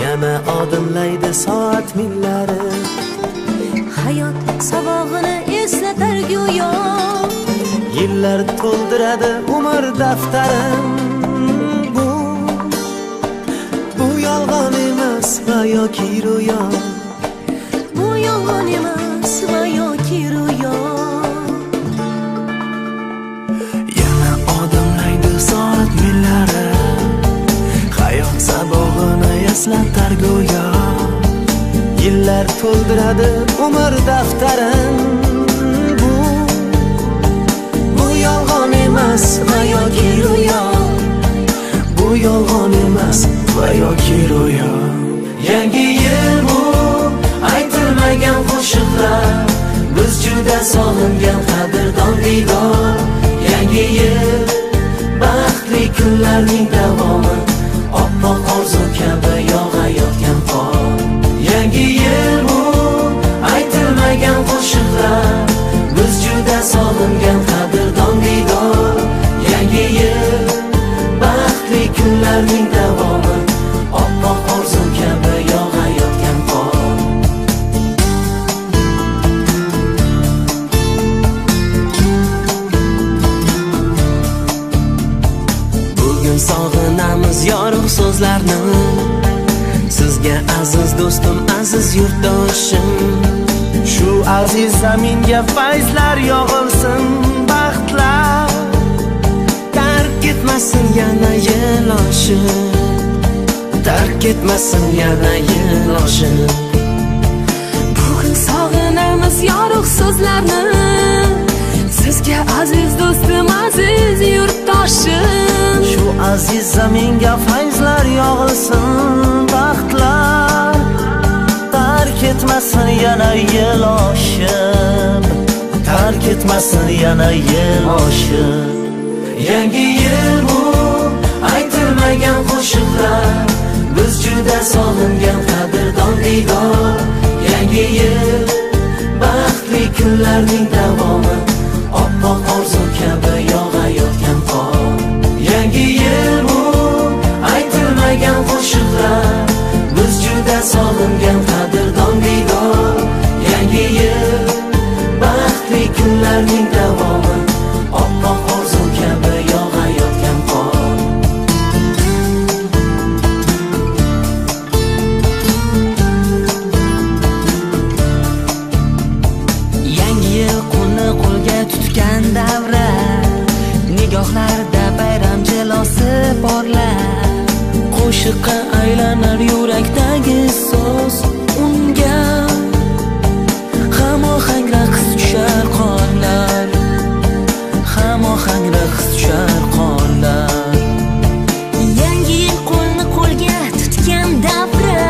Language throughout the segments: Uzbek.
yana odimlaydi soat millari. Hayot sabog'ini eslatar go'yo, Yillar to'ldiradi umr daftarim. Bu yolg'on emas va yoki ro'yo. bu yolg'on emas va yoki ro'yo. Yana odimlaydi soat millari, hayot sabog'ini eslatar go'yo. Yillar to'ldiradi umr daftarim. Bu yolg'on emas va yoki ro'yo. Bu yolg'on emas va yoki ro'yo. Yangi yil bu aytilmagan qo'shiqlar, biz juda sog'ingan qadrdon diydor. Yangi yil baxtli kunlarning davomi, oppoq orzu kabi yog'ayotgan qor. Yangi yil bu aytilmagan qo'shiqlar, biz juda sog'ingan qadrdon diydor. Yangi yil baxtli kunlarning davomi, oppoq orzu kabi yog'ayotgan qor. Bugun sog'inamiz yorug' so'zlarni, sizga aziz do'stim, aziz yurtdoshim. Shu aziz zaminga fayzlar yog'ilsin, baxtlar tark etmasin yana yil oshib, tark etmasin yana yil oshib. Bugun sog'inamiz yorug' so'zlarni, sizga aziz do'stim, aziz yurtdoshim. Shu aziz zaminga fayzlar yog'ilsin, baxtlar tark etmasin yana yil oshib, tark etmasin yana yil oshib. Yangi yil bu aytilmagan qo'shiqlar, biz juda sog'ingan qadrdon diydor. Yangi yil baxtli kunlarning davomi, oppoq orzu kabi yog'ayotgan qor. Yangi yil bu aytilmagan qo'shiqlar, biz juda sog'ingan qadrdon diydor. Yangi yil baxtli kunlarning davomi, oppoq orzu kabi yog'ayotgan qor. Yangi yil qo'lni qo'lga tutgan davra, nigohlarda bayram jilosi porlar. Qo'shiqqa aylanar yurakdagi so'z, unga hamohang raqs tushar qonlar, hamohang raqs tushar qonlar. Yangi yil qo'lni qo'lga tutgan davra,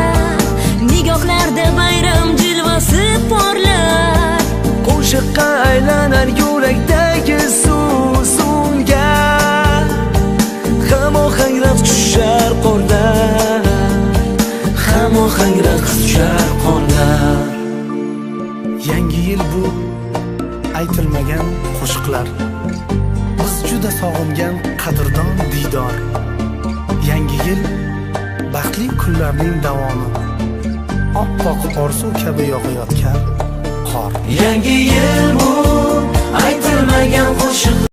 nigohlarda bayram jilvasi porlar. Qo'shiqqa aylanar yurakdagi so'z, unga hamohang raqs tushar qonlar, hamohang raqs tushar qonlar. Yangi yil bu aytilmagan qo'shiqlar, biz juda sog'ingan qadrdon diydor. Yangi yil baxtli kunlarning davomi, oppoq orzu kabi yog'ayotgan qor. Yangi yil